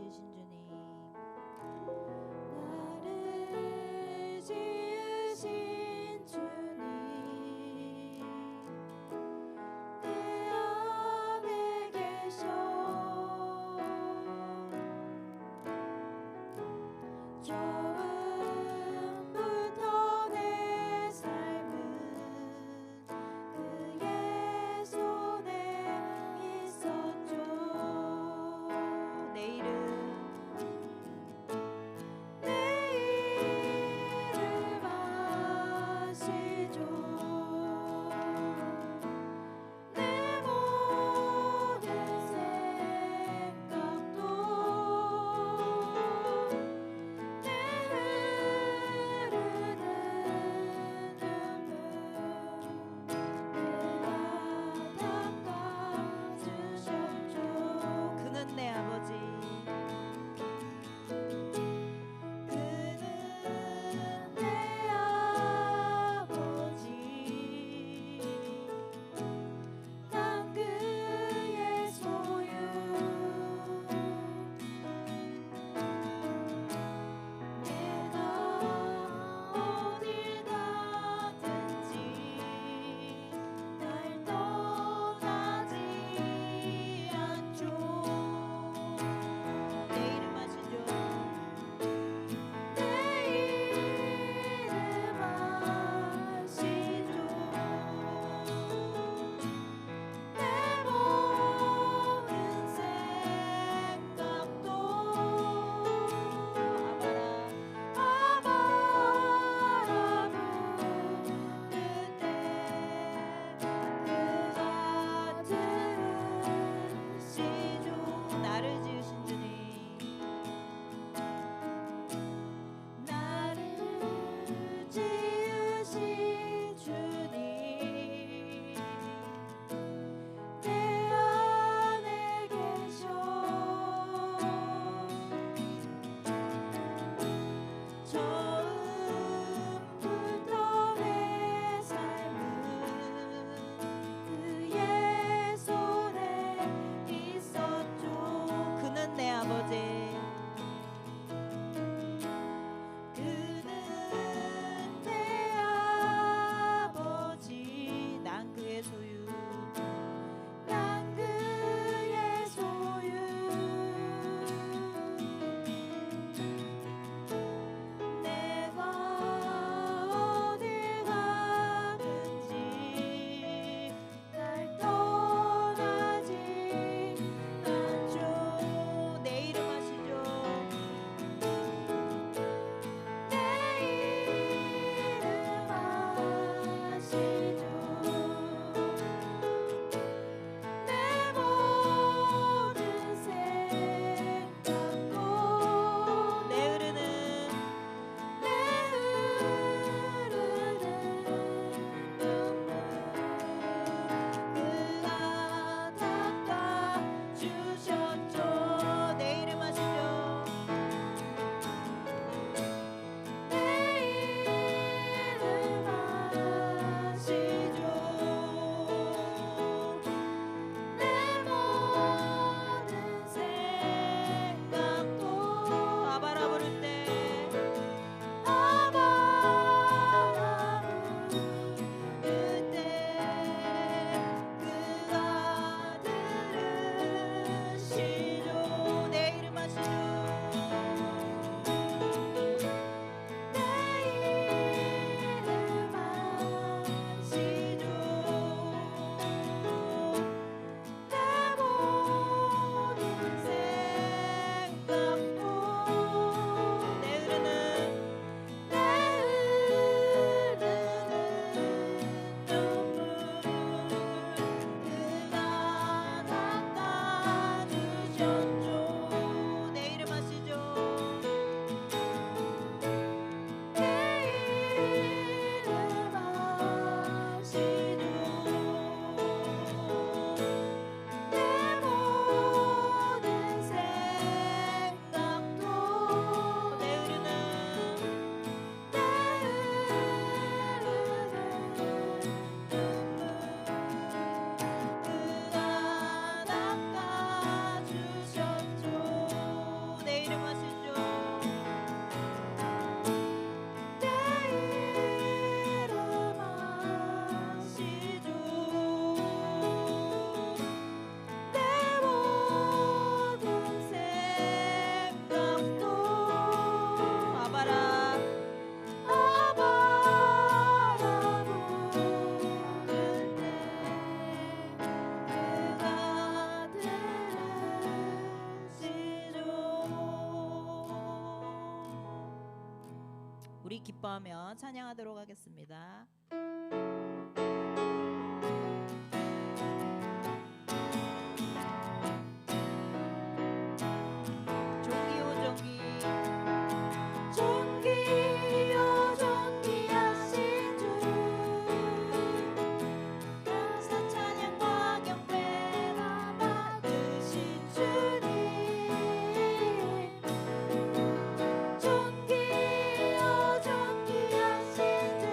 지으신 주님, 나를 지으신 주님, 내 안에 계셔. 처음부터 내 삶은 그의 손에 있었죠. 내 이름 기뻐하며 찬양하도록 하겠습니다. 존귀요 존귀하신 주 감사 찬양과 경배가 받으신 주님 존귀요 존귀하신 주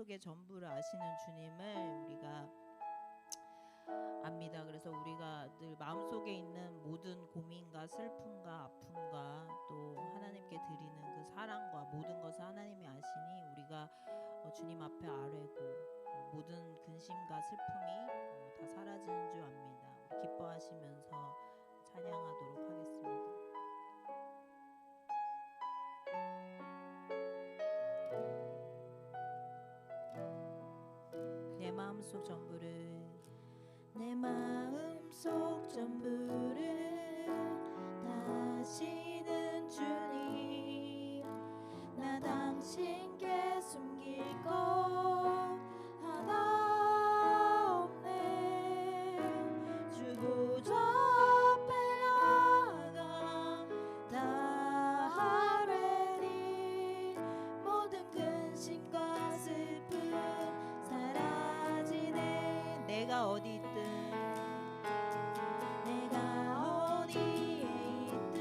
마음속의 전부를 아시는 주님을 우리가 압니다. 그래서 우리가 늘 마음속에 있는 모든 고민과 슬픔과 아픔과 또 하나님께 드리는 그 사랑과 모든 것을 하나님이 아시니 우리가 주님 앞에 아뢰고 모든 근심과 슬픔이 다 사라지는 줄 압니다. 우리 기뻐하시면서 찬양하도록 하겠습니다. 내 마음속 전부를 내 마음속 전부를 다시는 주님 나 당신께 숨길 것 하나 없네 주 보좌 앞에 나가 다 아뢰리 모든 근심과 슬픔 사라지네 내가 어디 있든 내가 어디에 있든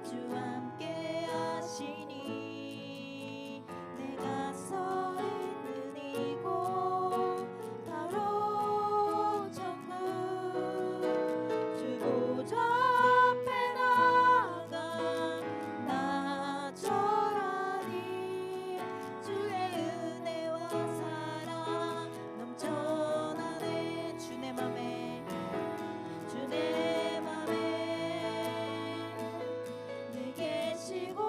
주 함께 하시니 내가 서 있는 이곳 바로 천국 주 보좌 앞에 나가 나 절하니 주의 은혜와 사랑 넘쳐나네 주 내 맘에 늘 계시고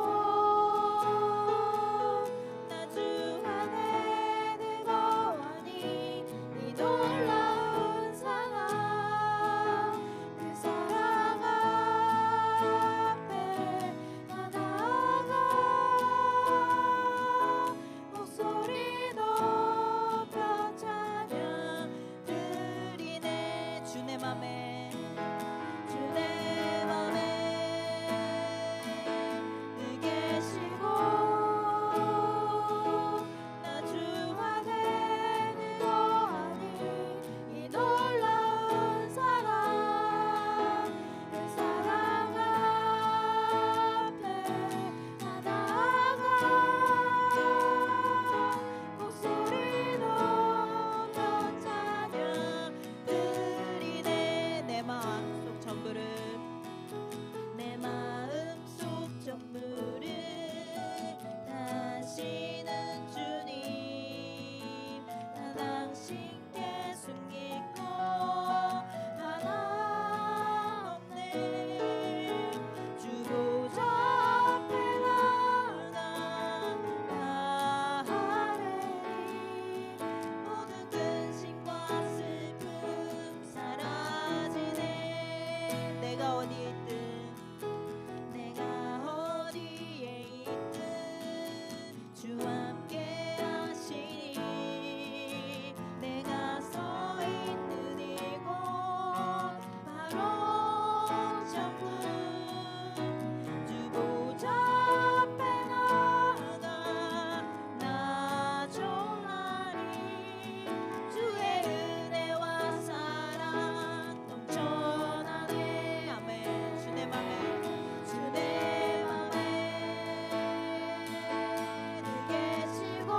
나 주 안에 늘 거하니 이 놀라운 사랑 그 사랑 앞에 나 나아가 목소리 높여 찬양 드리네 주 내 맘에 늘 계시고 나 주 안에 늘 거하니 이 놀라운 사랑 그 사랑 앞에 나 나아가 목소리 높여 찬양 드리네 내 마음속 전부를 내 마음속 전부를 다시는 주님 나 당신께 숨길 것 하나 없네 주 보좌 앞에 나가 다 아뢰리 모든 근심과 슬픔 사라지네 내가 어디에 있든 내가 어디에 있든 주 함께 하시니 내가 서 있는 이곳 바로 천국 주 보좌 앞에 나가 나 전하니 주의 은혜와 사랑 넘쳐나네 아멘 주 내 맘에 늘 계시고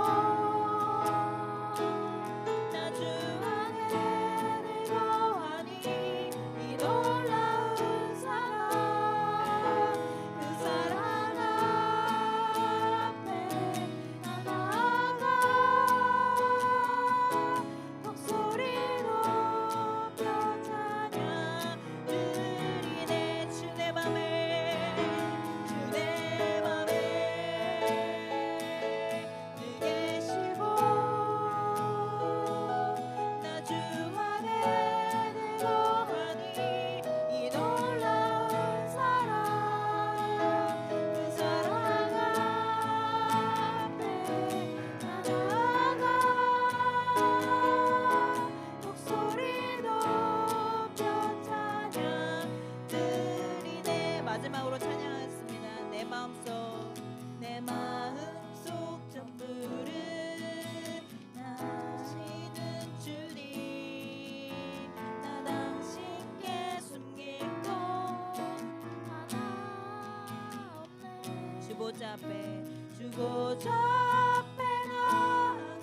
나 주 안에 늘 거하니 이 놀라운 사랑 그 사랑 앞에 나 나아가 목소리 높여 찬양 드리네 주 내 맘에 늘 계시고 나 주 안에 늘 거하니 이 놀라운 사랑 그 사랑 앞에 나 나아가 목소리 높여 찬양 드리네 마지막으로 찬양하겠습니다 내 마음속 전부를 다시는 주님 나 당신께 숨길 것 하나 없네 주 보좌 앞에 나가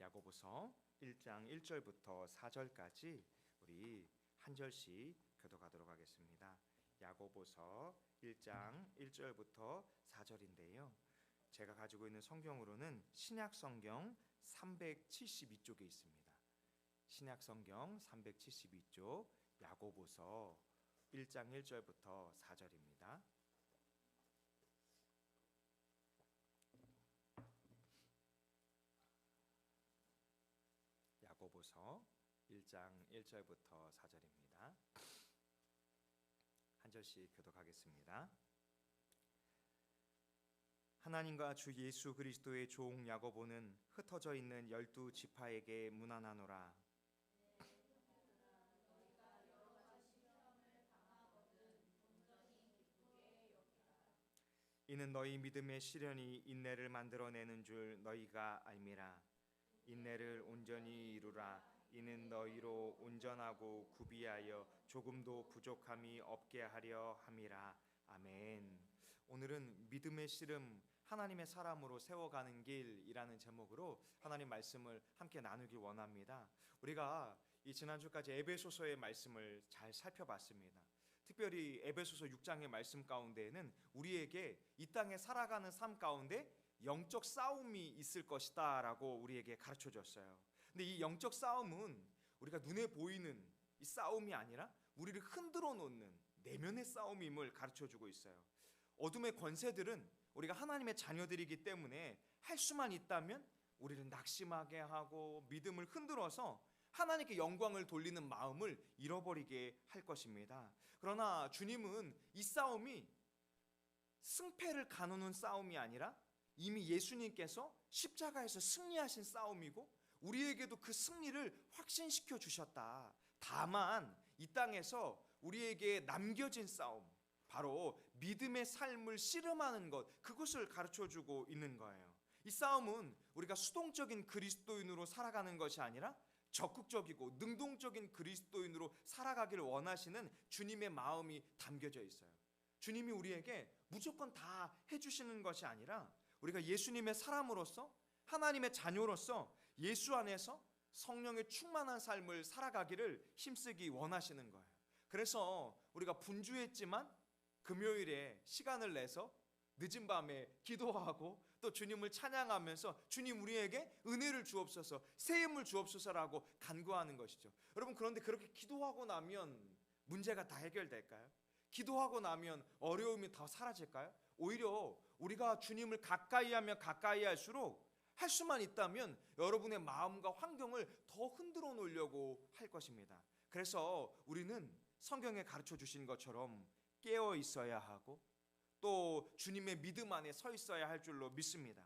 야고보서 1장 1절부터 4절까지 우리 한 절씩 교독하도록 하겠습니다. 야고보서 1장 1절부터 4절인데요. 제가 가지고 있는 성경으로는 신약 성경 372쪽에 있습니다. 신약 성경 372쪽 야고보서 1장 1절부터 4절입니다. 야고보서 1장 1절부터 4절입니다. 한 절씩 교독하겠습니다. 하나님과 주 예수 그리스도의 종 야고보는 흩어져 있는 12지파에게 문안하노라. 이는 너희 믿음의 시련이 인내를 만들어내는 줄 너희가 알미라. 인내를 온전히 이루라. 이는 너희로 온전하고 구비하여 조금도 부족함이 없게 하려 함이라. 아멘. 오늘은 믿음의 씨름 하나님의 사람으로 세워가는 길이라는 제목으로 하나님 말씀을 함께 나누길 원합니다. 우리가 이 지난주까지 에베소서의 말씀을 잘 살펴봤습니다. 특별히 에베소서 6장의 말씀 가운데에는 우리에게 이 땅에 살아가는 삶 가운데 영적 싸움이 있을 것이다 라고 우리에게 가르쳐 줬어요. 근데 이 영적 싸움은 우리가 눈에 보이는 이 싸움이 아니라 우리를 흔들어 놓는 내면의 싸움임을 가르쳐 주고 있어요. 어둠의 권세들은 우리가 하나님의 자녀들이기 때문에 할 수만 있다면 우리를 낙심하게 하고 믿음을 흔들어서 하나님께 영광을 돌리는 마음을 잃어버리게 할 것입니다. 그러나 주님은 이 싸움이 승패를 가누는 싸움이 아니라 이미 예수님께서 십자가에서 승리하신 싸움이고 우리에게도 그 승리를 확신시켜 주셨다. 다만 이 땅에서 우리에게 남겨진 싸움, 바로 믿음의 삶을 씨름하는 것, 그것을 가르쳐주고 있는 거예요. 이 싸움은 우리가 수동적인 그리스도인으로 살아가는 것이 아니라 적극적이고 능동적인 그리스도인으로 살아가기를 원하시는 주님의 마음이 담겨져 있어요. 주님이 우리에게 무조건 다 해주시는 것이 아니라 우리가 예수님의 사람으로서 하나님의 자녀로서 예수 안에서 성령의 충만한 삶을 살아가기를 힘쓰기 원하시는 거예요. 그래서 우리가 분주했지만 금요일에 시간을 내서 늦은 밤에 기도하고 또 주님을 찬양하면서 주님 우리에게 은혜를 주옵소서, 새 힘을 주옵소서라고 간구하는 것이죠. 여러분, 그런데 그렇게 기도하고 나면 문제가 다 해결될까요? 기도하고 나면 어려움이 더 사라질까요? 오히려 우리가 주님을 가까이 하면 가까이 할수록 할 수만 있다면 여러분의 마음과 환경을 더 흔들어 놓으려고 할 것입니다. 그래서 우리는 성경에 가르쳐 주신 것처럼 깨어 있어야 하고 또 주님의 믿음 안에 서 있어야 할 줄로 믿습니다.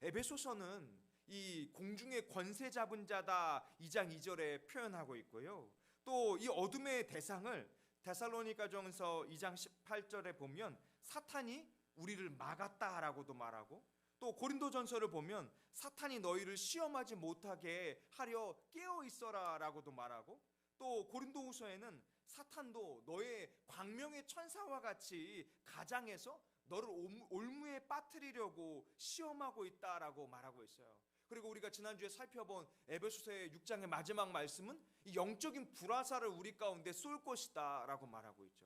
에베소서는 이 공중의 권세 잡은 자다 2장 2절에 표현하고 있고요. 또 이 어둠의 대상을 데살로니가전서 2장 18절에 보면 사탄이 우리를 막았다라고도 말하고, 또 고린도전서를 보면 사탄이 너희를 시험하지 못하게 하려 깨어 있어라라고도 말하고, 또 고린도후서에는 사탄도 너의 광명의 천사와 같이 가장해서 너를 올무에 빠뜨리려고 시험하고 있다라고 말하고 있어요. 그리고 우리가 지난주에 살펴본 에베소서의 6장의 마지막 말씀은 이 영적인 불화살을 우리 가운데 쏠 것이다 라고 말하고 있죠.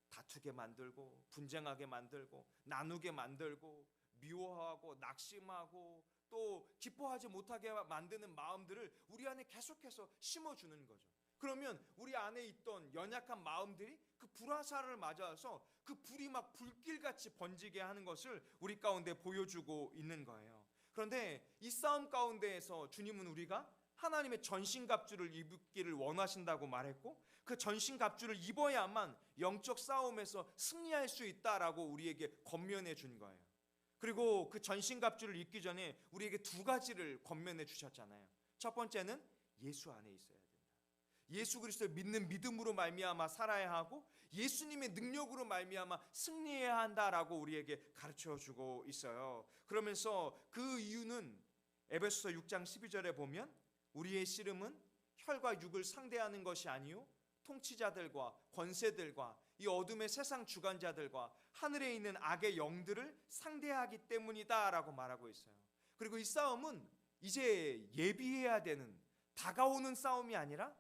다투게 만들고 분쟁하게 만들고 나누게 만들고 미워하고 낙심하고 또 기뻐하지 못하게 만드는 마음들을 우리 안에 계속해서 심어주는 거죠. 그러면 우리 안에 있던 연약한 마음들이 그 불화살을 맞아서 그 불이 막 불길같이 번지게 하는 것을 우리 가운데 보여주고 있는 거예요. 그런데 이 싸움 가운데에서 주님은 우리가 하나님의 전신갑주를 입기를 원하신다고 말했고, 그 전신갑주를 입어야만 영적 싸움에서 승리할 수 있다라고 우리에게 권면해 준 거예요. 그리고 그 전신갑주를 입기 전에 우리에게 두 가지를 권면해 주셨잖아요. 첫 번째는 예수 안에 있어야 된다. 예수 그리스도를 믿는 믿음으로 말미암아 살아야 하고 예수님의 능력으로 말미암아 승리해야 한다라고 우리에게 가르쳐주고 있어요. 그러면서 그 이유는 에베소서 6장 12절에 보면 우리의 씨름은 혈과 육을 상대하는 것이 아니요 통치자들과 권세들과 이 어둠의 세상 주관자들과 하늘에 있는 악의 영들을 상대하기 때문이다 라고 말하고 있어요. 그리고 이 싸움은 이제 예비해야 되는 다가오는 싸움이 아니라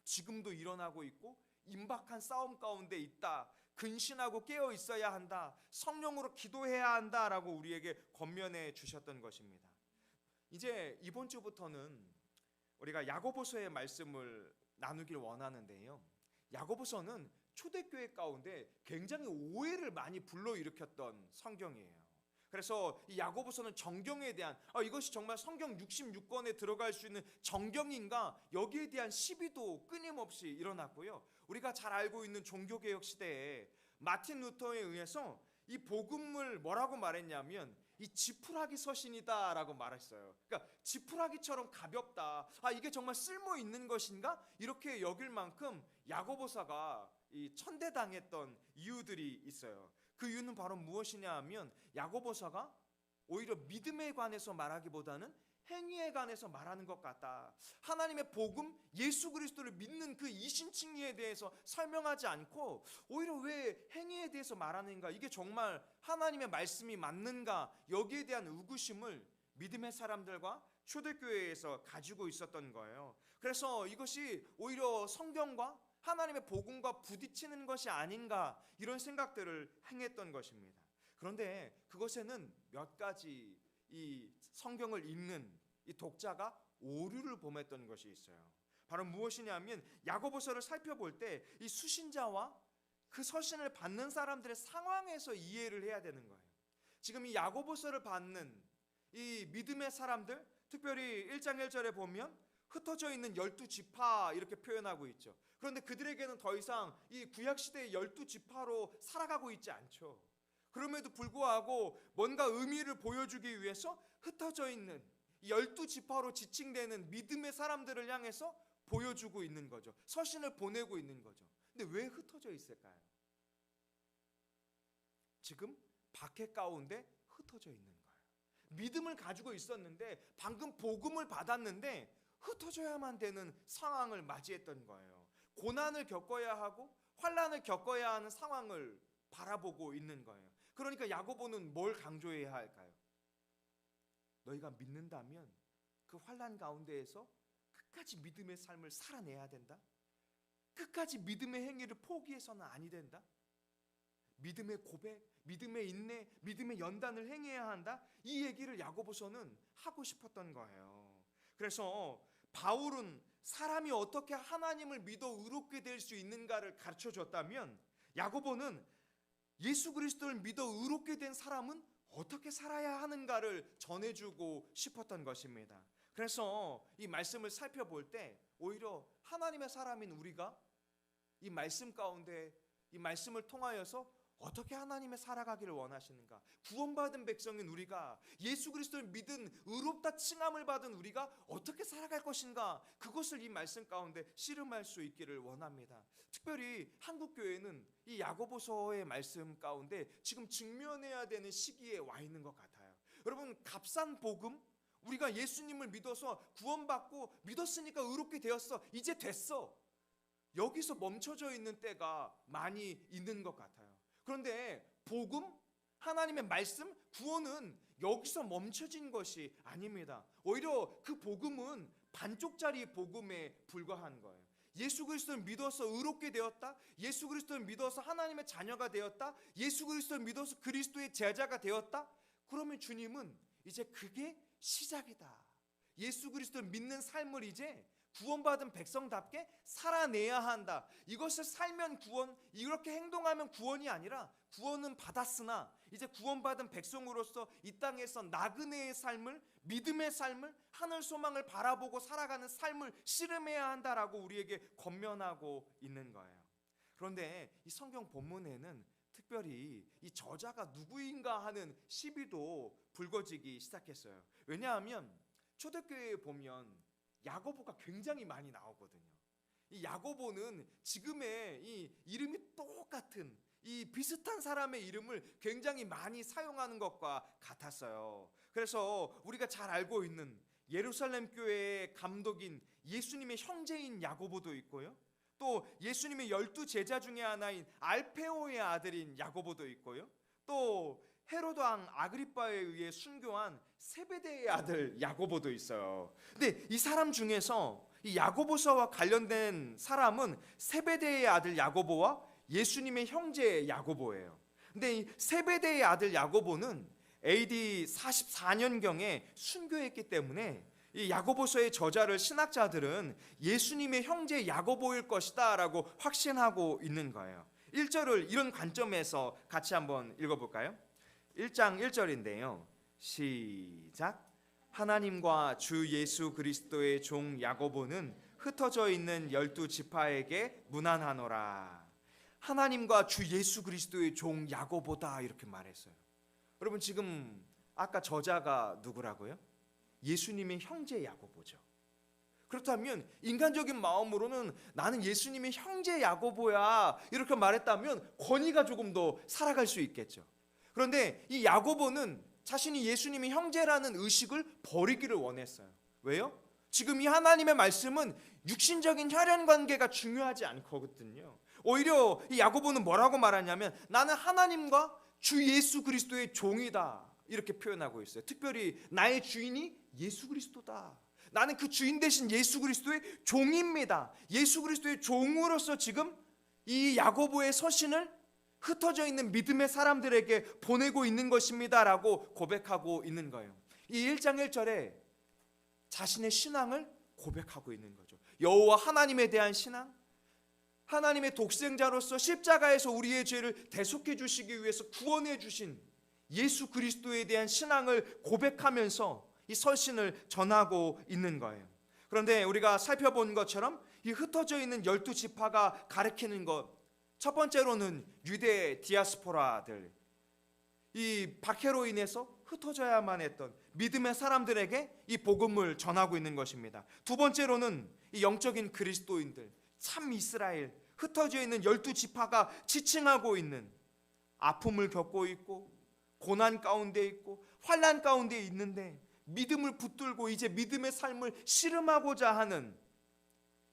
지금도 일어나고 있고 임박한 싸움 가운데 있다. 근신하고 깨어 있어야 한다. 성령으로 기도해야 한다라고 우리에게 권면해 주셨던 것입니다. 이제 이번 주부터는 우리가 야고보서의 말씀을 나누길 원하는데요. 야고보서는 초대교회 가운데 굉장히 오해를 많이 불러일으켰던 성경이에요. 그래서 이 야고보서는 정경에 대한 이것이 정말 성경 66권에 들어갈 수 있는 정경인가, 여기에 대한 시비도 끊임없이 일어났고요. 우리가 잘 알고 있는 종교개혁 시대에 마틴 루터에 의해서 이 복음을 뭐라고 말했냐면 이 지푸라기 서신이다 라고 말했어요. 그러니까 지푸라기처럼 가볍다, 이게 정말 쓸모 있는 것인가, 이렇게 여길 만큼 야고보서가 이 천대당했던 이유들이 있어요. 그 이유는 바로 무엇이냐 하면 야고보서가 오히려 믿음에 관해서 말하기보다는 행위에 관해서 말하는 것 같다. 하나님의 복음, 예수 그리스도를 믿는 그 이신칭의에 대해서 설명하지 않고 오히려 왜 행위에 대해서 말하는가, 이게 정말 하나님의 말씀이 맞는가, 여기에 대한 의구심을 믿음의 사람들과 초대교회에서 가지고 있었던 거예요. 그래서 이것이 오히려 성경과 하나님의 복음과 부딪히는 것이 아닌가, 이런 생각들을 행했던 것입니다. 그런데 그것에는 몇 가지 이 성경을 읽는 이 독자가 오류를 범했던 것이 있어요. 바로 무엇이냐면 야고보서를 살펴볼 때 이 수신자와 그 서신을 받는 사람들의 상황에서 이해를 해야 되는 거예요. 지금 이 야고보서를 받는 이 믿음의 사람들, 특별히 1장 1절에 보면 흩어져 있는 12지파 이렇게 표현하고 있죠. 그런데 그들에게는 더 이상 이 구약시대의 12지파로 살아가고 있지 않죠. 그럼에도 불구하고 뭔가 의미를 보여주기 위해서 흩어져 있는 12지파로 지칭되는 믿음의 사람들을 향해서 보여주고 있는 거죠. 서신을 보내고 있는 거죠. 근데 왜 흩어져 있을까요? 지금 박해 가운데 흩어져 있는 거예요. 믿음을 가지고 있었는데, 방금 복음을 받았는데 흩어져야만 되는 상황을 맞이했던 거예요. 고난을 겪어야 하고 환난을 겪어야 하는 상황을 바라보고 있는 거예요. 그러니까 야고보는 뭘 강조해야 할까요? 너희가 믿는다면 그 환난 가운데에서 끝까지 믿음의 삶을 살아내야 된다. 끝까지 믿음의 행위를 포기해서는 아니 된다. 믿음의 고백, 믿음의 인내, 믿음의 연단을 행해야 한다. 이 얘기를 야고보서는 하고 싶었던 거예요. 그래서 바울은 사람이 어떻게 하나님을 믿어 의롭게 될 수 있는가를 가르쳐 줬다면, 야고보는 예수 그리스도를 믿어 의롭게 된 사람은 어떻게 살아야 하는가를 전해주고 싶었던 것입니다. 그래서 이 말씀을 살펴볼 때 오히려 하나님의 사람인 우리가 이 말씀 가운데, 이 말씀을 통하여서 어떻게 하나님의 살아가기를 원하시는가, 구원받은 백성인 우리가, 예수 그리스도를 믿은 의롭다 칭함을 받은 우리가 어떻게 살아갈 것인가, 그것을 이 말씀 가운데 씨름할 수 있기를 원합니다. 특별히 한국교회는 이 야고보서의 말씀 가운데 지금 직면해야 되는 시기에 와 있는 것 같아요. 여러분, 값싼 복음, 우리가 예수님을 믿어서 구원받고 믿었으니까 의롭게 되었어, 이제 됐어, 여기서 멈춰져 있는 때가 많이 있는 것 같아요. 그런데 복음, 하나님의 말씀, 구원은 여기서 멈춰진 것이 아닙니다. 오히려 그 복음은 반쪽짜리 복음에 불과한 거예요. 예수 그리스도를 믿어서 의롭게 되었다, 예수 그리스도를 믿어서 하나님의 자녀가 되었다, 예수 그리스도를 믿어서 그리스도의 제자가 되었다, 그러면 주님은 이제 그게 시작이다. 예수 그리스도를 믿는 삶을 이제 구원받은 백성답게 살아내야 한다. 이것을 살면 구원, 이렇게 행동하면 구원이 아니라, 구원은 받았으나 이제 구원받은 백성으로서 이 땅에서 나그네의 삶을, 믿음의 삶을, 하늘 소망을 바라보고 살아가는 삶을 씨름해야 한다라고 우리에게 권면하고 있는 거예요. 그런데 이 성경 본문에는 특별히 이 저자가 누구인가 하는 시비도 불거지기 시작했어요. 왜냐하면 초대교회에 보면 야고보가 굉장히 많이 나오거든요. 이 야고보는 지금의 이 이름이 똑같은, 이 비슷한 사람의 이름을 굉장히 많이 사용하는 것과 같았어요. 그래서 우리가 잘 알고 있는 예루살렘 교회의 감독인 예수님의 형제인 야고보도 있고요, 또 예수님의 12 제자 중에 하나인 알페오의 아들인 야고보도 있고요, 또 헤로드 왕 아그리빠에 의해 순교한 세베대의 아들 야고보도 있어요. 근데 이 사람 중에서 이 야고보서와 관련된 사람은 세베대의 아들 야고보와 예수님의 형제 야고보예요. 근데 이 세베대의 아들 야고보는 AD 44년경에 순교했기 때문에 이 야고보서의 저자를 신학자들은 예수님의 형제 야고보일 것이다 라고 확신하고 있는 거예요. 1절을 이런 관점에서 같이 한번 읽어볼까요? 1장 1절인데요. 시작. 하나님과 주 예수 그리스도의 종 야고보는 흩어져 있는 12지파에게 문안하노라. 하나님과 주 예수 그리스도의 종 야고보다 이렇게 말했어요. 여러분 지금 아까 저자가 누구라고요? 예수님의 형제 야고보죠. 그렇다면 인간적인 마음으로는 나는 예수님의 형제 야고보야 이렇게 말했다면 권위가 조금 더 살아갈 수 있겠죠. 그런데 이 야고보는 자신이 예수님의 형제라는 의식을 버리기를 원했어요. 왜요? 지금 이 하나님의 말씀은 육신적인 혈연 관계가 중요하지 않거든요. 오히려 이 야고보는 뭐라고 말하냐면 나는 하나님과 주 예수 그리스도의 종이다 이렇게 표현하고 있어요. 특별히 나의 주인이 예수 그리스도다. 나는 그 주인 대신 예수 그리스도의 종입니다. 예수 그리스도의 종으로서 지금 이 야고보의 서신을 흩어져 있는 믿음의 사람들에게 보내고 있는 것입니다 라고 고백하고 있는 거예요. 이 1장 1절에 자신의 신앙을 고백하고 있는 거죠. 여호와 하나님에 대한 신앙, 하나님의 독생자로서 십자가에서 우리의 죄를 대속해 주시기 위해서 구원해 주신 예수 그리스도에 대한 신앙을 고백하면서 이 서신을 전하고 있는 거예요. 그런데 우리가 살펴본 것처럼 이 흩어져 있는 12지파가 가리키는 것, 첫 번째로는 유대 디아스포라들, 이 박해로 인해서 흩어져야만 했던 믿음의 사람들에게 이 복음을 전하고 있는 것입니다. 두 번째로는 이 영적인 그리스도인들, 참 이스라엘, 흩어져 있는 12지파가 지칭하고 있는, 아픔을 겪고 있고 고난 가운데 있고 환난 가운데 있는데 믿음을 붙들고 이제 믿음의 삶을 씨름하고자 하는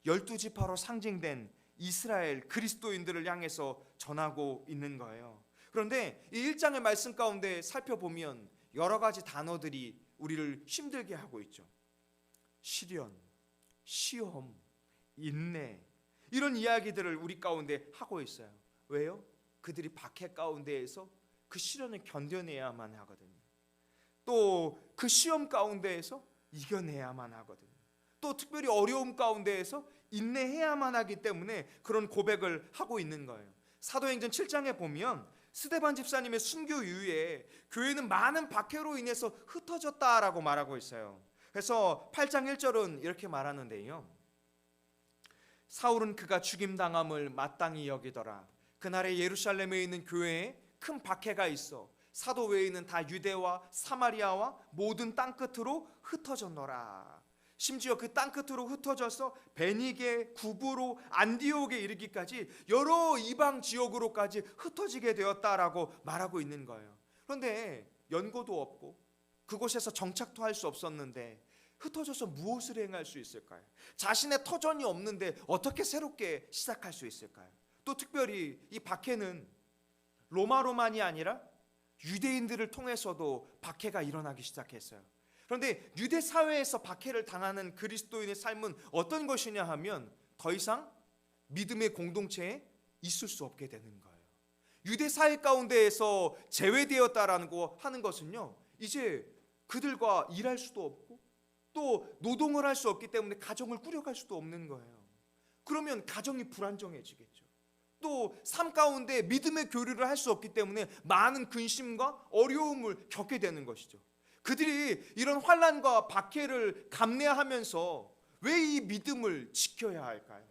12지파로 상징된 이스라엘 그리스도인들을 향해서 전하고 있는 거예요. 그런데 이 1장의 말씀 가운데 살펴보면 여러 가지 단어들이 우리를 힘들게 하고 있죠. 시련, 시험, 인내, 이런 이야기들을 우리 가운데 하고 있어요. 왜요? 그들이 박해 가운데에서 그 시련을 견뎌내야만 하거든요. 또 그 시험 가운데에서 이겨내야만 하거든요. 또 특별히 어려움 가운데에서 인내해야만 하기 때문에 그런 고백을 하고 있는 거예요. 사도행전 7장에 보면 스데반 집사님의 순교 이후에 교회는 많은 박해로 인해서 흩어졌다라고 말하고 있어요. 그래서 8장 1절은 이렇게 말하는데요. 사울은 그가 죽임당함을 마땅히 여기더라. 그날에 예루살렘에 있는 교회에 큰 박해가 있어 사도 외에는 다 유대와 사마리아와 모든 땅끝으로 흩어졌노라. 심지어 그 땅끝으로 흩어져서 베니게, 구브로, 안디옥에 이르기까지 여러 이방 지역으로까지 흩어지게 되었다라고 말하고 있는 거예요. 그런데 연고도 없고 그곳에서 정착도 할 수 없었는데 흩어져서 무엇을 행할 수 있을까요? 자신의 터전이 없는데 어떻게 새롭게 시작할 수 있을까요? 또 특별히 이 박해는 로마로만이 아니라 유대인들을 통해서도 박해가 일어나기 시작했어요. 그런데 유대 사회에서 박해를 당하는 그리스도인의 삶은 어떤 것이냐 하면 더 이상 믿음의 공동체에 있을 수 없게 되는 거예요. 유대 사회 가운데에서 제외되었다라는 거 하는 것은요, 이제 그들과 일할 수도 없고 또 노동을 할 수 없기 때문에 가정을 꾸려갈 수도 없는 거예요. 그러면 가정이 불안정해지겠죠. 또 삶 가운데 믿음의 교류를 할 수 없기 때문에 많은 근심과 어려움을 겪게 되는 것이죠. 그들이 이런 환난과 박해를 감내하면서 왜 이 믿음을 지켜야 할까요?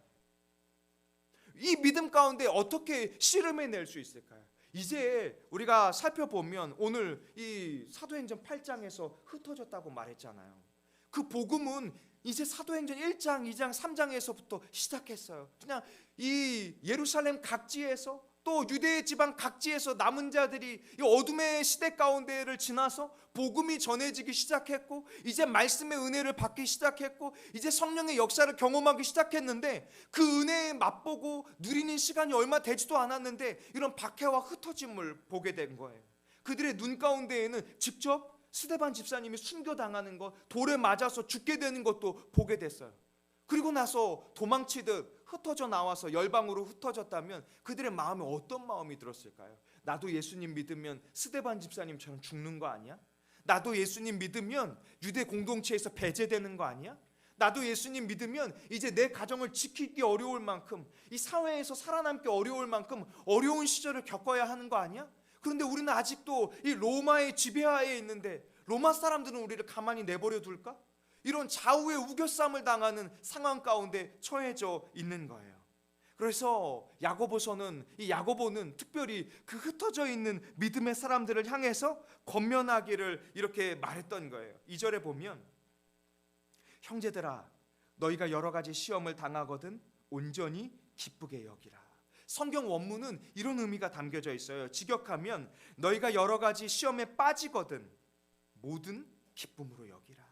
이 믿음 가운데 어떻게 씨름해낼 수 있을까요? 이제 우리가 살펴보면 오늘 이 사도행전 8장에서 흩어졌다고 말했잖아요. 그 복음은 이제 사도행전 1장, 2장, 3장에서부터 시작했어요. 그냥 이 예루살렘 각지에서 또 유대 지방 각지에서 남은 자들이 이 어둠의 시대 가운데를 지나서 복음이 전해지기 시작했고 이제 말씀의 은혜를 받기 시작했고 이제 성령의 역사를 경험하기 시작했는데 그 은혜에 맛보고 누리는 시간이 얼마 되지도 않았는데 이런 박해와 흩어짐을 보게 된 거예요. 그들의 눈 가운데에는 직접 스데반 집사님이 순교당하는 것, 돌에 맞아서 죽게 되는 것도 보게 됐어요. 그리고 나서 도망치듯 흩어져 나와서 열방으로 흩어졌다면 그들의 마음에 어떤 마음이 들었을까요? 나도 예수님 믿으면 스데반 집사님처럼 죽는 거 아니야? 나도 예수님 믿으면 유대 공동체에서 배제되는 거 아니야? 나도 예수님 믿으면 이제 내 가정을 지키기 어려울 만큼, 이 사회에서 살아남기 어려울 만큼 어려운 시절을 겪어야 하는 거 아니야? 그런데 우리는 아직도 이 로마의 지배하에 있는데 로마 사람들은 우리를 가만히 내버려 둘까? 이런 좌우의 우겨쌈을 당하는 상황 가운데 처해져 있는 거예요. 그래서 야고보는 특별히 그 흩어져 있는 믿음의 사람들을 향해서 권면하기를 이렇게 말했던 거예요. 2절에 보면, 형제들아, 너희가 여러 가지 시험을 당하거든 온전히 기쁘게 여기라. 성경 원문은 이런 의미가 담겨져 있어요. 직역하면 너희가 여러 가지 시험에 빠지거든 모든 기쁨으로 여기라.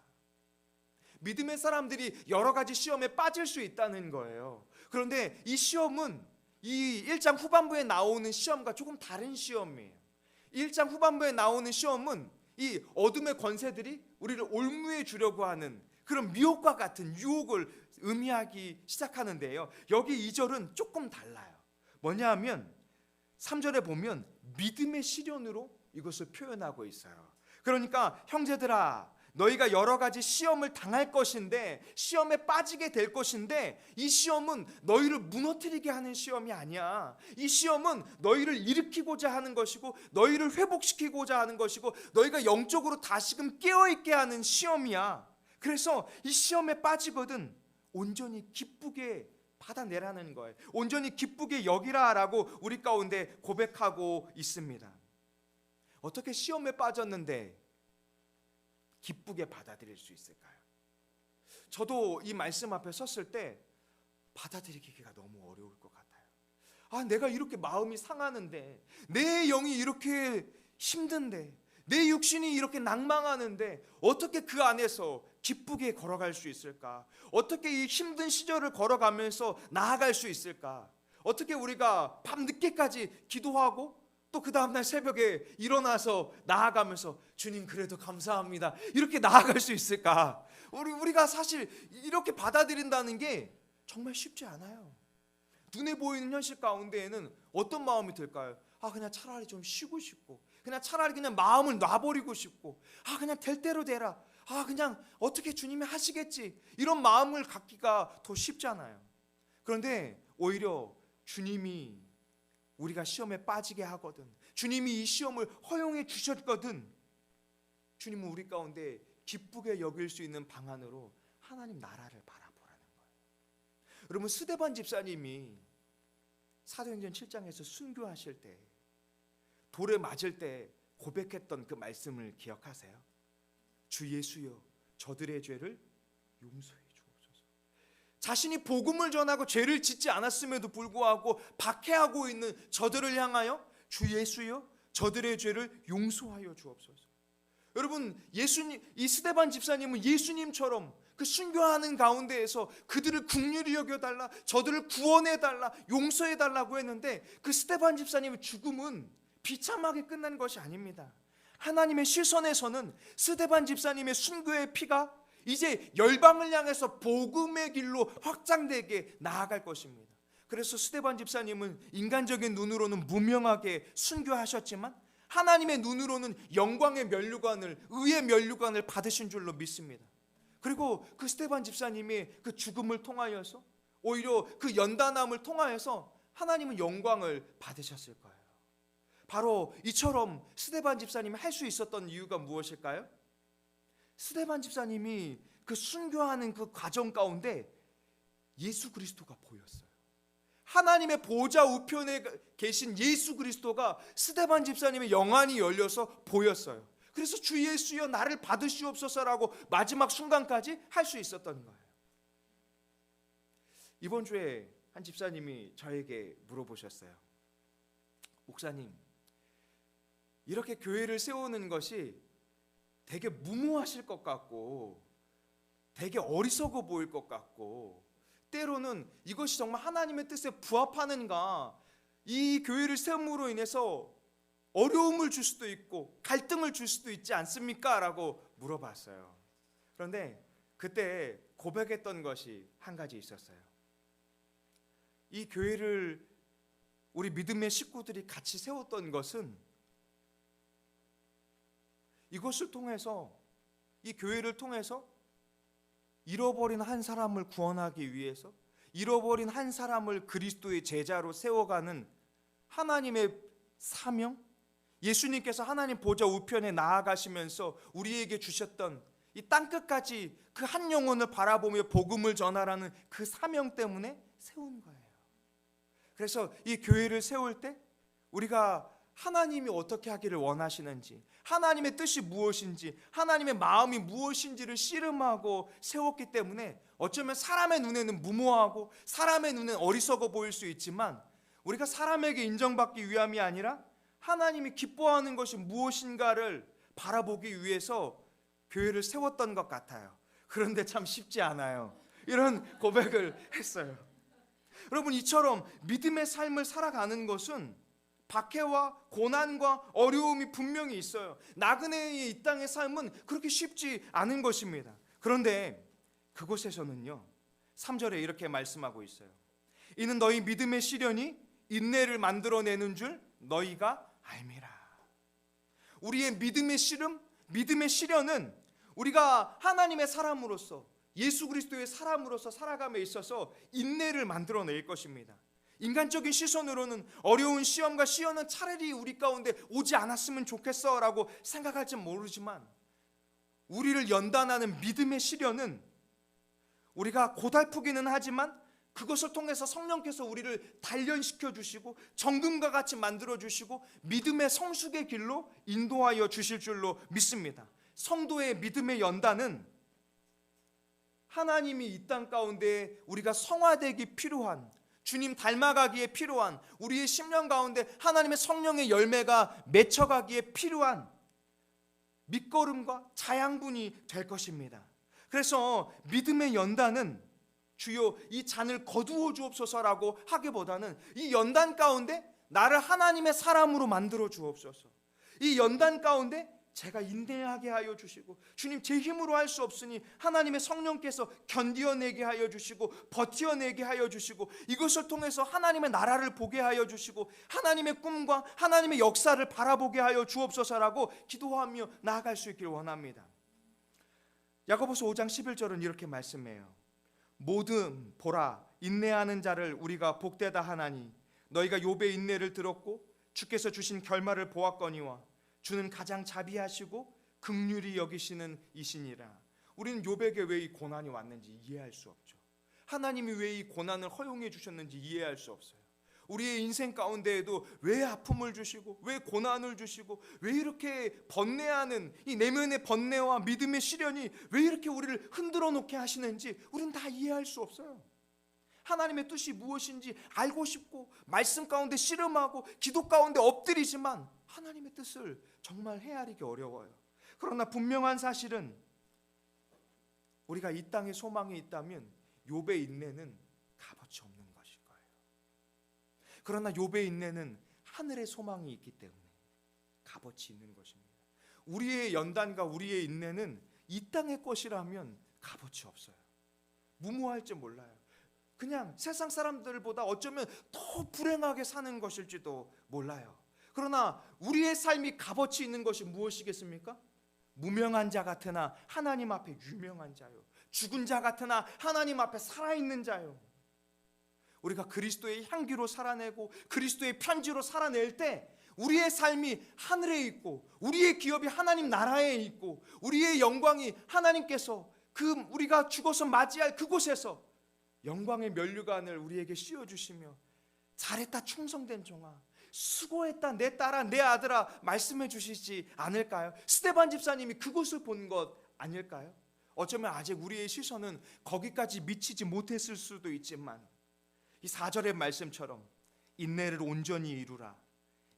믿음의 사람들이 여러 가지 시험에 빠질 수 있다는 거예요. 그런데 이 시험은 이 1장 후반부에 나오는 시험과 조금 다른 시험이에요. 1장 후반부에 나오는 시험은 이 어둠의 권세들이 우리를 올무해 주려고 하는 그런 미혹과 같은 유혹을 의미하기 시작하는데요. 여기 2절은 조금 달라요. 뭐냐 하면 3절에 보면 믿음의 시련으로 이것을 표현하고 있어요. 그러니까 형제들아, 너희가 여러 가지 시험을 당할 것인데, 시험에 빠지게 될 것인데, 이 시험은 너희를 무너뜨리게 하는 시험이 아니야. 이 시험은 너희를 일으키고자 하는 것이고, 너희를 회복시키고자 하는 것이고, 너희가 영적으로 다시금 깨어있게 하는 시험이야. 그래서 이 시험에 빠지거든 온전히 기쁘게 받아내라는 거예요. 온전히 기쁘게 여기라라고 우리 가운데 고백하고 있습니다. 어떻게 시험에 빠졌는데 기쁘게 받아들일 수 있을까요? 저도 이 말씀 앞에 섰을 때 받아들이기가 너무 어려울 것 같아요. 내가 이렇게 마음이 상하는데, 내 영이 이렇게 힘든데, 내 육신이 이렇게 낭망하는데 어떻게 그 안에서 기쁘게 걸어갈 수 있을까? 어떻게 이 힘든 시절을 걸어가면서 나아갈 수 있을까? 어떻게 우리가 밤늦게까지 기도하고 또 그 다음날 새벽에 일어나서 나아가면서 주님 그래도 감사합니다 이렇게 나아갈 수 있을까? 우리가 사실 이렇게 받아들인다는 게 정말 쉽지 않아요. 눈에 보이는 현실 가운데에는 어떤 마음이 들까요? 그냥 차라리 좀 쉬고 싶고, 그냥 차라리 그냥 마음을 놔버리고 싶고, 그냥 될 대로 되라, 그냥 어떻게 주님이 하시겠지, 이런 마음을 갖기가 더 쉽잖아요. 그런데 오히려 주님이 우리가 시험에 빠지게 하거든, 주님이 이 시험을 허용해 주셨거든, 주님은 우리 가운데 기쁘게 여길 수 있는 방안으로 하나님 나라를 바라보라는 거예요. 여러분, 스데반 집사님이 사도행전 7장에서 순교하실 때, 돌에 맞을 때 고백했던 그 말씀을 기억하세요? 주 예수여, 저들의 죄를 용서해 주옵소서. 자신이 복음을 전하고 죄를 짓지 않았음에도 불구하고 박해하고 있는 저들을 향하여 주 예수여, 저들의 죄를 용서하여 주옵소서. 여러분, 이 스데반 집사님은 예수님처럼 그 순교하는 가운데에서 그들을 긍휼히 여겨달라, 저들을 구원해달라, 용서해달라고 했는데, 그 스데반 집사님의 죽음은 비참하게 끝난 것이 아닙니다. 하나님의 시선에서는 스데반 집사님의 순교의 피가 이제 열방을 향해서 복음의 길로 확장되게 나아갈 것입니다. 그래서 스데반 집사님은 인간적인 눈으로는 무명하게 순교하셨지만 하나님의 눈으로는 영광의 면류관을, 의의 면류관을 받으신 줄로 믿습니다. 그리고 그 스데반 집사님의 그 죽음을 통하여서, 오히려 그 연단함을 통하여서 하나님은 영광을 받으셨을 거예요. 바로 이처럼 스데반 집사님이 할 수 있었던 이유가 무엇일까요? 스데반 집사님이 그 순교하는 그 과정 가운데 예수 그리스도가 보였어요. 하나님의 보좌 우편에 계신 예수 그리스도가 스데반 집사님의 영안이 열려서 보였어요. 그래서 주 예수여 나를 받으시옵소서라고 마지막 순간까지 할 수 있었던 거예요. 이번 주에 한 집사님이 저에게 물어보셨어요. 목사님, 이렇게 교회를 세우는 것이 되게 무모하실 것 같고 되게 어리석어 보일 것 같고, 때로는 이것이 정말 하나님의 뜻에 부합하는가, 이 교회를 세움으로 인해서 어려움을 줄 수도 있고 갈등을 줄 수도 있지 않습니까? 라고 물어봤어요. 그런데 그때 고백했던 것이 한 가지 있었어요. 이 교회를 우리 믿음의 식구들이 같이 세웠던 것은 이것을 통해서, 이 교회를 통해서 잃어버린 한 사람을 구원하기 위해서, 잃어버린 한 사람을 그리스도의 제자로 세워가는 하나님의 사명, 예수님께서 하나님 보좌 우편에 나아가시면서 우리에게 주셨던 이 땅끝까지 그 한 영혼을 바라보며 복음을 전하라는 그 사명 때문에 세운 거예요. 그래서 이 교회를 세울 때 우리가 하나님이 어떻게 하기를 원하시는지, 하나님의 뜻이 무엇인지, 하나님의 마음이 무엇인지를 씨름하고 세웠기 때문에 어쩌면 사람의 눈에는 무모하고 사람의 눈에는 어리석어 보일 수 있지만, 우리가 사람에게 인정받기 위함이 아니라 하나님이 기뻐하는 것이 무엇인가를 바라보기 위해서 교회를 세웠던 것 같아요. 그런데 참 쉽지 않아요. 이런 고백을 했어요. 여러분, 이처럼 믿음의 삶을 살아가는 것은 박해와 고난과 어려움이 분명히 있어요. 나그네의 이 땅의 삶은 그렇게 쉽지 않은 것입니다. 그런데 그곳에서는요, 3절에 이렇게 말씀하고 있어요. 이는 너희 믿음의 시련이 인내를 만들어내는 줄 너희가 알미라. 우리의 믿음의 시름, 믿음의 시련은 우리가 하나님의 사람으로서, 예수 그리스도의 사람으로서 살아감에 있어서 인내를 만들어낼 것입니다. 인간적인 시선으로는 어려운 시험과 시련은 차라리 우리 가운데 오지 않았으면 좋겠어 라고 생각할지 모르지만, 우리를 연단하는 믿음의 시련은 우리가 고달프기는 하지만 그것을 통해서 성령께서 우리를 단련시켜 주시고 정금과 같이 만들어 주시고 믿음의 성숙의 길로 인도하여 주실 줄로 믿습니다. 성도의 믿음의 연단은 하나님이 이 땅 가운데 우리가 성화되기 필요한, 주님 닮아가기에 필요한, 우리의 심령 가운데 하나님의 성령의 열매가 맺혀가기에 필요한 밑거름과 자양분이 될 것입니다. 그래서 믿음의 연단은 주여 이 잔을 거두어 주옵소서라고 하기보다는 이 연단 가운데 나를 하나님의 사람으로 만들어 주옵소서, 이 연단 가운데 제가 인내하게 하여 주시고, 주님 제 힘으로 할 수 없으니 하나님의 성령께서 견디어내게 하여 주시고 버티어내게 하여 주시고, 이것을 통해서 하나님의 나라를 보게 하여 주시고 하나님의 꿈과 하나님의 역사를 바라보게 하여 주옵소서라고 기도하며 나아갈 수 있기를 원합니다. 야고보서 5장 11절은 이렇게 말씀해요. 모든 보라 인내하는 자를 우리가 복되다 하나니 너희가 욥의 인내를 들었고 주께서 주신 결말을 보았거니와 주는 가장 자비하시고 긍휼히 여기시는 이시니라. 우리는 욥에게 왜 이 고난이 왔는지 이해할 수 없죠. 하나님이 왜 이 고난을 허용해 주셨는지 이해할 수 없어요. 우리의 인생 가운데에도 왜 아픔을 주시고 왜 고난을 주시고 왜 이렇게 번뇌하는 이 내면의 번뇌와 믿음의 시련이 왜 이렇게 우리를 흔들어 놓게 하시는지 우리는 다 이해할 수 없어요. 하나님의 뜻이 무엇인지 알고 싶고 말씀 가운데 씨름하고 기도 가운데 엎드리지만 하나님의 뜻을 정말 헤아리기 어려워요. 그러나 분명한 사실은 우리가 이 땅에 소망이 있다면 욥의 인내는 값어치 없는 것일 거예요. 그러나 욥의 인내는 하늘의 소망이 있기 때문에 값어치 있는 것입니다. 우리의 연단과 우리의 인내는 이 땅의 것이라면 값어치 없어요. 무모할지 몰라요. 그냥 세상 사람들보다 어쩌면 더 불행하게 사는 것일지도 몰라요. 그러나 우리의 삶이 값어치 있는 것이 무엇이겠습니까? 무명한 자 같으나 하나님 앞에 유명한 자요, 죽은 자 같으나 하나님 앞에 살아있는 자요. 우리가 그리스도의 향기로 살아내고 그리스도의 편지로 살아낼 때 우리의 삶이 하늘에 있고 우리의 기업이 하나님 나라에 있고 우리의 영광이 하나님께서 우리가 죽어서 맞이할 그곳에서 영광의 면류관을 우리에게 씌워주시며 잘했다 충성된 종아, 수고했다 내 딸아 내 아들아 말씀해 주시지 않을까요? 스데반 집사님이 그곳을 본 것 아닐까요? 어쩌면 아직 우리의 시선은 거기까지 미치지 못했을 수도 있지만 이 4절의 말씀처럼 인내를 온전히 이루라.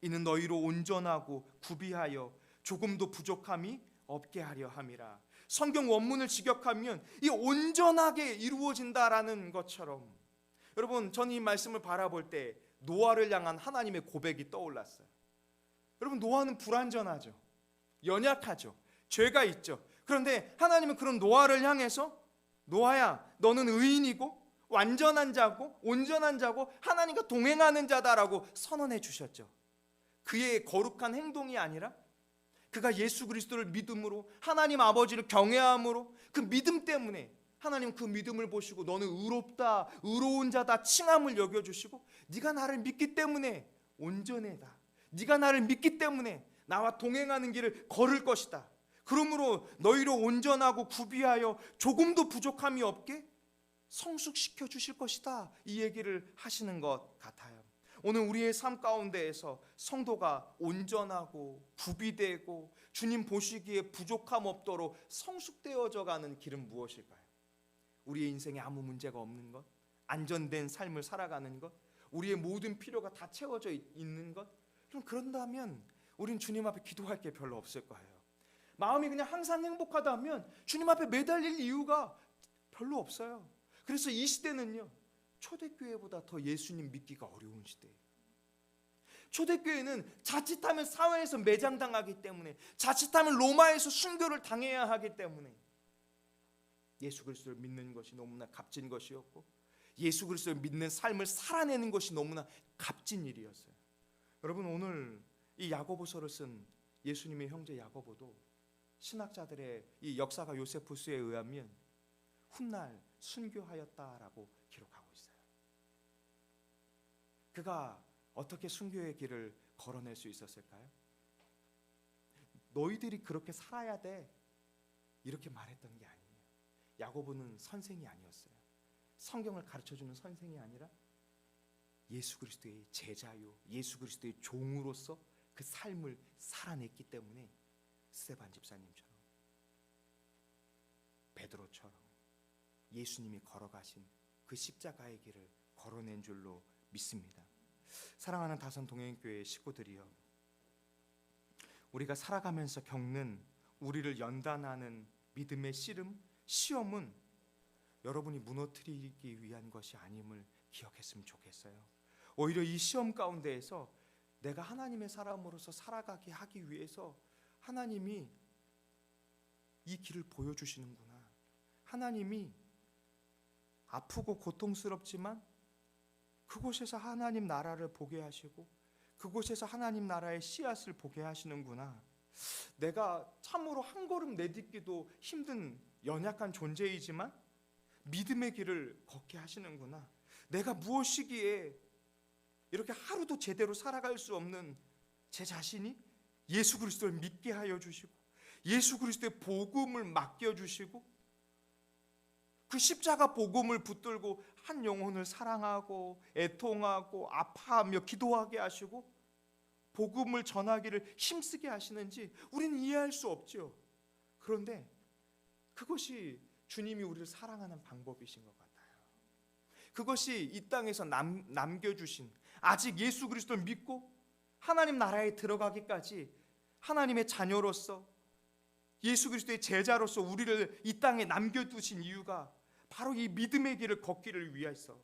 이는 너희로 온전하고 구비하여 조금도 부족함이 없게 하려 함이라. 성경 원문을 직역하면 이 온전하게 이루어진다라는 것처럼, 여러분 저는 이 말씀을 바라볼 때 노아를 향한 하나님의 고백이 떠올랐어요. 여러분, 노아는 불완전하죠. 연약하죠. 죄가 있죠. 그런데 하나님은 그런 노아를 향해서 노아야, 너는 의인이고 완전한 자고 온전한 자고 하나님과 동행하는 자다라고 선언해 주셨죠. 그의 거룩한 행동이 아니라 그가 예수 그리스도를 믿음으로 하나님 아버지를 경외함으로 그 믿음 때문에 하나님 그 믿음을 보시고 너는 의롭다, 의로운 자다 칭함을 여겨주시고 네가 나를 믿기 때문에 온전해다, 네가 나를 믿기 때문에 나와 동행하는 길을 걸을 것이다, 그러므로 너희로 온전하고 구비하여 조금도 부족함이 없게 성숙시켜 주실 것이다, 이 얘기를 하시는 것 같아요. 오늘 우리의 삶 가운데에서 성도가 온전하고 구비되고 주님 보시기에 부족함 없도록 성숙되어져 가는 길은 무엇일까요? 우리의 인생에 아무 문제가 없는 것, 안전된 삶을 살아가는 것, 우리의 모든 필요가 다 채워져 있는 것. 그럼 그런다면 우린 주님 앞에 기도할 게 별로 없을 거예요. 마음이 그냥 항상 행복하다면 주님 앞에 매달릴 이유가 별로 없어요. 그래서 이 시대는요, 초대교회보다 더 예수님 믿기가 어려운 시대예요. 초대교회는 자칫하면 사회에서 매장당하기 때문에, 자칫하면 로마에서 순교를 당해야 하기 때문에 예수 그리스도를 믿는 것이 너무나 값진 것이었고, 예수 그리스도를 믿는 삶을 살아내는 것이 너무나 값진 일이었어요. 여러분, 오늘 이 야고보서를 쓴 예수님의 형제 야고보도 신학자들의 이 역사가 요세푸스에 의하면 훗날 순교하였다라고 기록하고 있어요. 그가 어떻게 순교의 길을 걸어낼 수 있었을까요? 너희들이 그렇게 살아야 돼, 이렇게 말했던 게 아니에요. 야고보는 선생이 아니었어요. 성경을 가르쳐주는 선생이 아니라 예수 그리스도의 제자요, 예수 그리스도의 종으로서 그 삶을 살아냈기 때문에 스데반 집사님처럼, 베드로처럼 예수님이 걸어가신 그 십자가의 길을 걸어낸 줄로 믿습니다. 사랑하는 다선 동행교회 식구들이여, 우리가 살아가면서 겪는 우리를 연단하는 믿음의 씨름, 시험은 여러분이 무너뜨리기 위한 것이 아님을 기억했으면 좋겠어요. 오히려 이 시험 가운데에서 내가 하나님의 사람으로서 살아가게 하기 위해서 하나님이 이 길을 보여주시는구나, 하나님이 아프고 고통스럽지만 그곳에서 하나님 나라를 보게 하시고 그곳에서 하나님 나라의 씨앗을 보게 하시는구나, 내가 참으로 한 걸음 내딛기도 힘든 연약한 존재이지만 믿음의 길을 걷게 하시는구나, 내가 무엇이기에 이렇게 하루도 제대로 살아갈 수 없는 제 자신이 예수 그리스도를 믿게 하여 주시고 예수 그리스도의 복음을 맡겨주시고 그 십자가 복음을 붙들고 한 영혼을 사랑하고 애통하고 아파하며 기도하게 하시고 복음을 전하기를 힘쓰게 하시는지 우리는 이해할 수 없죠. 그런데 그것이 주님이 우리를 사랑하는 방법이신 것 같아요. 그것이 이 땅에서 남겨주신, 아직 예수 그리스도를 믿고 하나님 나라에 들어가기까지 하나님의 자녀로서 예수 그리스도의 제자로서 우리를 이 땅에 남겨두신 이유가 바로 이 믿음의 길을 걷기를 위해서,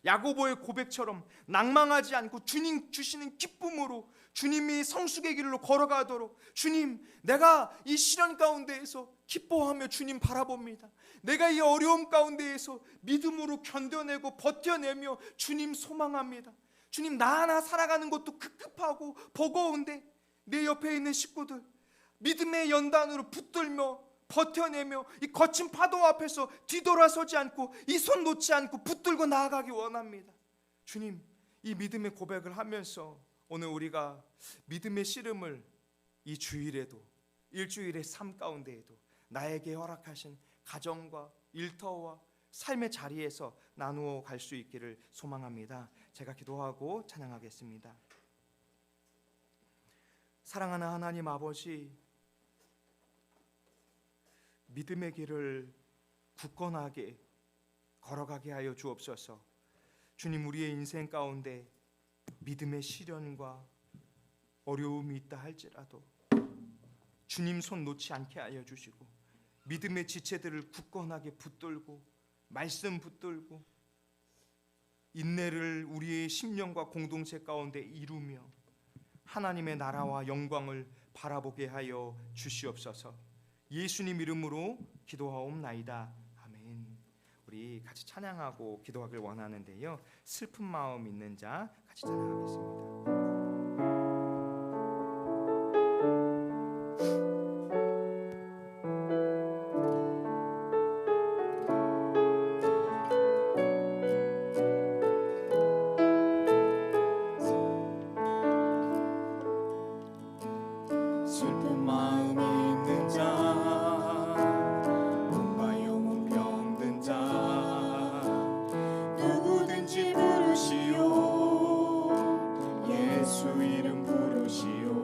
야고보의 고백처럼 낭망하지 않고 주님 주시는 기쁨으로 주님이 성숙의 길로 걸어가도록, 주님, 내가 이 시련 가운데에서 기뻐하며 주님 바라봅니다. 내가 이 어려움 가운데에서 믿음으로 견뎌내고 버텨내며 주님 소망합니다. 주님, 나 하나 살아가는 것도 급급하고 버거운데 내 옆에 있는 식구들 믿음의 연단으로 붙들며 버텨내며 이 거친 파도 앞에서 뒤돌아서지 않고 이 손 놓지 않고 붙들고 나아가기 원합니다. 주님, 이 믿음의 고백을 하면서 오늘 우리가 믿음의 씨름을 이 주일에도, 일주일의 삶 가운데에도 나에게 허락하신 가정과 일터와 삶의 자리에서 나누어 갈 수 있기를 소망합니다. 제가 기도하고 찬양하겠습니다. 사랑하는 하나님 아버지, 믿음의 길을 굳건하게 걸어가게 하여 주옵소서. 주님, 우리의 인생 가운데 믿음의 시련과 어려움이 있다 할지라도 주님 손 놓지 않게 하여 주시고 믿음의 지체들을 굳건하게 붙들고 말씀 붙들고 인내를 우리의 심령과 공동체 가운데 이루며 하나님의 나라와 영광을 바라보게 하여 주시옵소서. 예수님 이름으로 기도하옵나이다. 아멘. 우리 같이 찬양하고 기도하길 원하는데요, 슬픈 마음 있는 자 같이 찬양하겠습니다. 슬픈 마음이 있는 자, 몸과 영혼 병든 자, 누구든지 부르시오. 예수 이름 부르시오.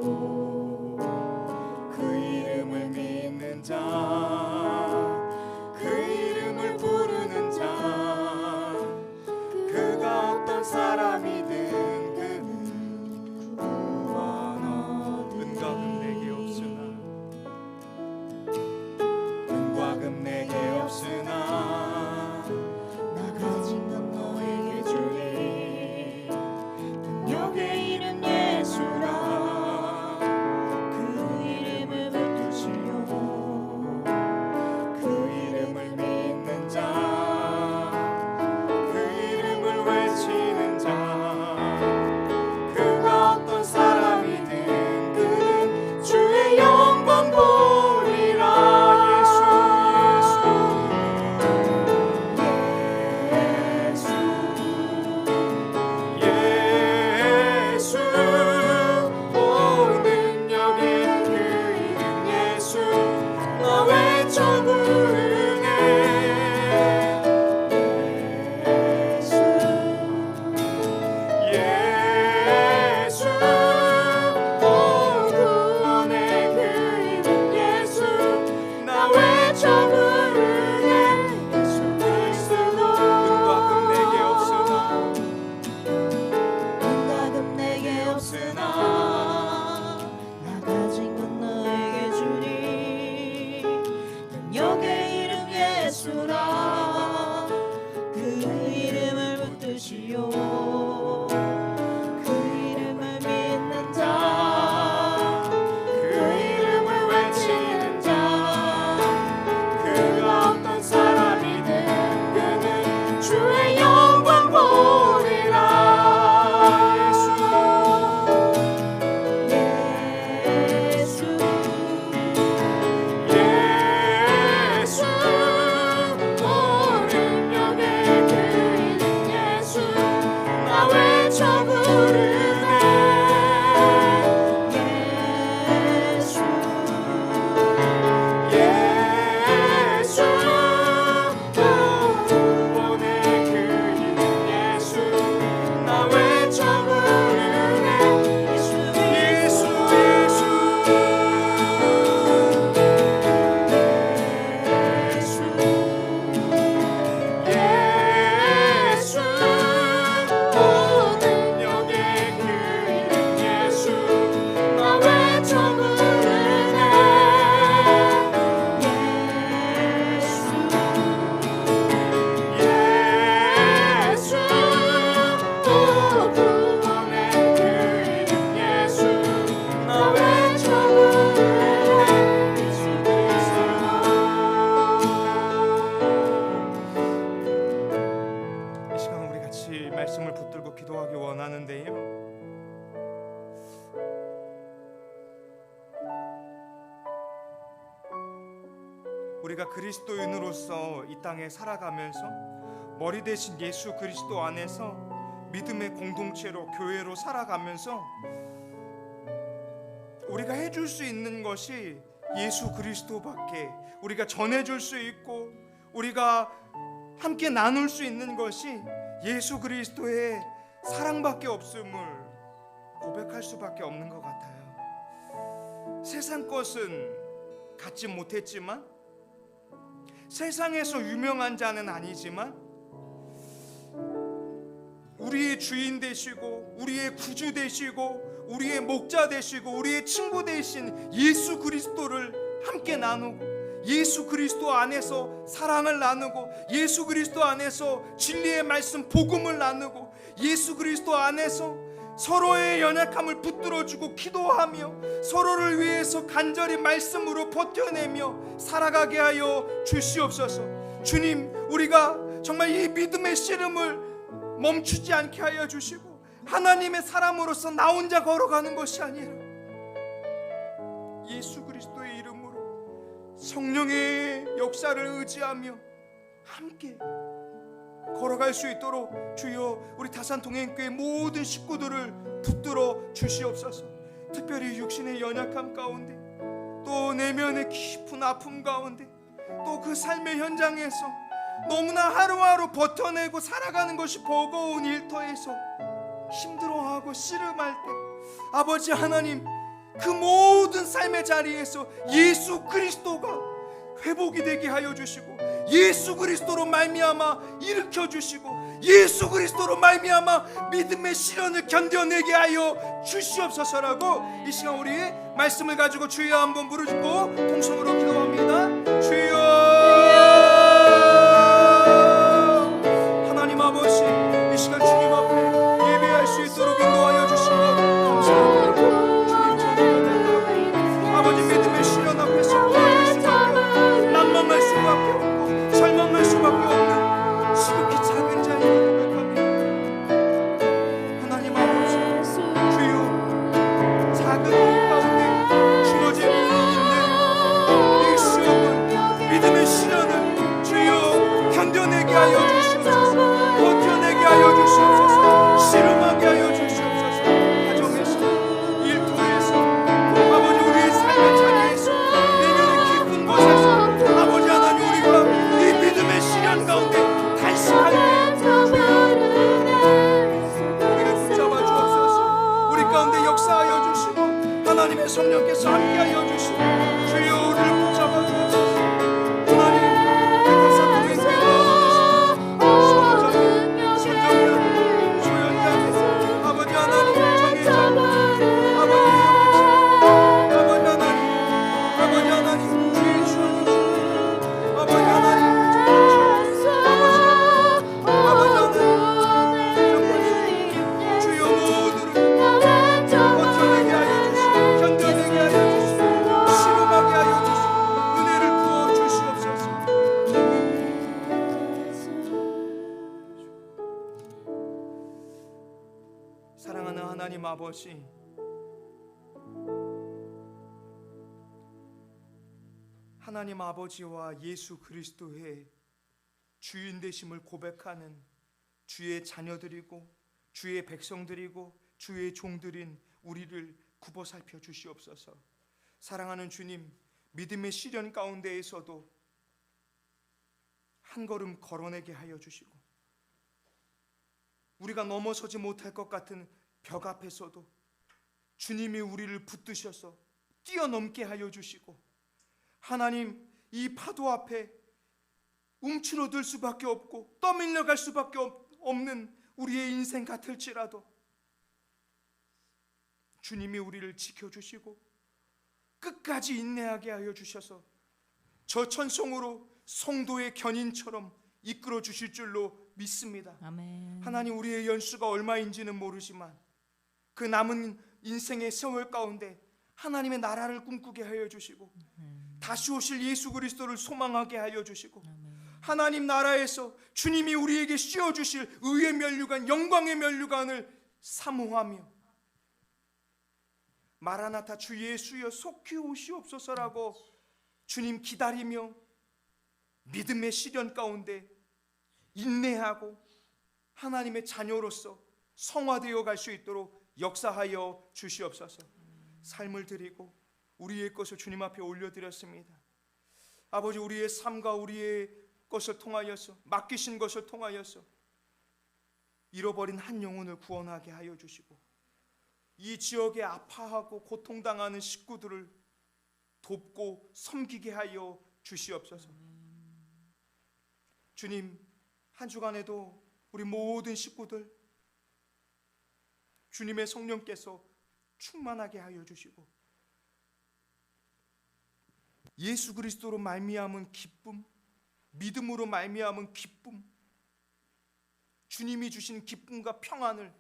그 이름을 믿는 자, 그 이름을 부르는 자, 그가 어떤 사람이든 그는 구원 얻으리. 은과 금 내게 없으나 나 가진 건 너에게 주리. 능력의 이름 예수라. 그 이름을 붙드시오. 그 이름을 믿는 자, 그 이름을 외치는 자, 그가 어떤 사람이든 그는 주의 영광 보리라. 말씀을 붙들고 기도하기 원하는데요, 우리가 그리스도인으로서 이 땅에 살아가면서 머리 대신 예수 그리스도 안에서 믿음의 공동체로 교회로 살아가면서 우리가 해줄 수 있는 것이 예수 그리스도밖에, 우리가 전해줄 수 있고 우리가 함께 나눌 수 있는 것이 예수 그리스도의 사랑밖에 없음을 고백할 수밖에 없는 것 같아요. 세상 것은 갖지 못했지만, 세상에서 유명한 자는 아니지만 우리의 주인 되시고 우리의 구주 되시고 우리의 목자 되시고 우리의 친구 되신 예수 그리스도를 함께 나누고, 예수 그리스도 안에서 사랑을 나누고, 예수 그리스도 안에서 진리의 말씀 복음을 나누고, 예수 그리스도 안에서 서로의 연약함을 붙들어주고 기도하며 서로를 위해서 간절히 말씀으로 버텨내며 살아가게 하여 주시옵소서. 주님, 우리가 정말 이 믿음의 씨름을 멈추지 않게 하여 주시고 하나님의 사람으로서 나 혼자 걸어가는 것이 아니라 예수 그리스도의 이름으로 성령의 역사를 의지하며 함께 걸어갈 수 있도록 주여 우리 다산 동행교회 모든 식구들을 붙들어 주시옵소서. 특별히 육신의 연약함 가운데 또 내면의 깊은 아픔 가운데 또 그 삶의 현장에서 너무나 하루하루 버텨내고 살아가는 것이 버거운 일터에서 힘들어하고 씨름할 때 아버지 하나님, 그 모든 삶의 자리에서 예수 그리스도가 회복이 되게 하여 주시고 예수 그리스도로 말미암아 일으켜 주시고 예수 그리스도로 말미암아 믿음의 시련을 견뎌내게 하여 주시옵소서라고 이 시간 우리 말씀을 가지고 주여 한번 부르짖고 통성으로 기도합니다. 주여, 하나님 아버지, 이 시간 주님 앞에 예배할 수 있도록 인도하여 주시고 감사합니다. 주님 전능하다 아버지, 믿음의 시련 앞에서 구할 수밖에 없고 난망할 수밖에 없고 절망할 수밖에 없는 지극히 작은 자임을 고백합니다. 하나님 아버지, 주여 작은 일 가운데 주어진 이 수업은 믿음의 시련을 주여 견뎌내게 하여 주시옵소서. 버텨내게 하여 주시옵소서. 씨름하게 하여 주시옵소서. 가정에서, 일터에서, 아버지 우리의 삶의 자리에서, 내면의 깊은 곳에서 아버지 하나님, 우리가 이 믿음의 시련 가운데 단식할 때 우리를 붙잡아 주옵소서. 우리 가운데 역사하여 주시고 하나님의 성령께서 함께하여 주시고 주여 우리를 붙잡아 주옵소서. 하나님, 우리 다산 동행교회 선정자, 소연자, 아버지 하나님, 정예자, 아버지 영자, 아버지 하나님, 아버지 하나님, 주의 주옵소서. 아버지 하나님, 주여 모두를 버텨내게 하여 주시고 견뎌내게 하여 주시고 씨름하게 하여 주시고 은혜를 부어 주시옵소서. 사랑하는 하나님 아버지, 하나님 아버지와 예수 그리스도의 주인 되심을 고백하는 주의 자녀들이고 주의 백성들이고 주의 종들인 우리를 굽어 살펴 주시옵소서. 사랑하는 주님, 믿음의 시련 가운데에서도 한 걸음 걸어내게 하여 주시고 우리가 넘어서지 못할 것 같은 벽 앞에서도 주님이 우리를 붙드셔서 뛰어넘게 하여 주시고 하나님, 이 파도 앞에 움츠러들 수밖에 없고 떠밀려갈 수밖에 없는 우리의 인생 같을지라도 주님이 우리를 지켜주시고 끝까지 인내하게 하여 주셔서 저 천성으로 성도의 견인처럼 이끌어 주실 줄로 믿습니다. 아멘. 하나님, 우리의 연수가 얼마인지는 모르지만 그 남은 인생의 세월 가운데 하나님의 나라를 꿈꾸게 하여 주시고 다시 오실 예수 그리스도를 소망하게 하여 주시고 하나님 나라에서 주님이 우리에게 씌워주실 의의 면류관, 영광의 면류관을 사모하며 마라나타 주 예수여 속히 오시옵소서라고 주님 기다리며 믿음의 시련 가운데 인내하고 하나님의 자녀로서 성화되어 갈 수 있도록 역사하여 주시옵소서. 삶을 드리고 우리의 것을 주님 앞에 올려드렸습니다. 아버지, 우리의 삶과 우리의 것을 통하여서, 맡기신 것을 통하여서 잃어버린 한 영혼을 구원하게 하여 주시고 이 지역에 아파하고 고통당하는 식구들을 돕고 섬기게 하여 주시옵소서. 주님, 한 주간에도 우리 모든 식구들 주님의 성령께서 충만하게 하여 주시고 예수 그리스도로 말미암은 기쁨, 믿음으로 말미암은 기쁨, 주님이 주신 기쁨과 평안을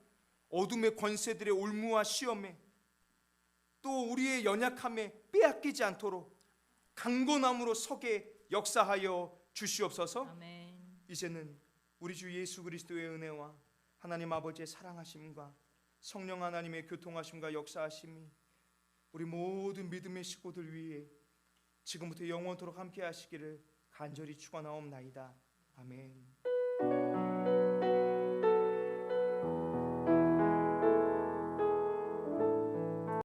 어둠의 권세들의 올무와 시험에 또 우리의 연약함에 빼앗기지 않도록 강건함으로 서게 역사하여 주시옵소서. 아멘. 이제는 우리 주 예수 그리스도의 은혜와 하나님 아버지의 사랑하심과 성령 하나님의 교통하심과 역사하심이 우리 모든 믿음의 식구들 위해 지금부터 영원토록 함께 하시기를 간절히 축원하옵나이다. 아멘.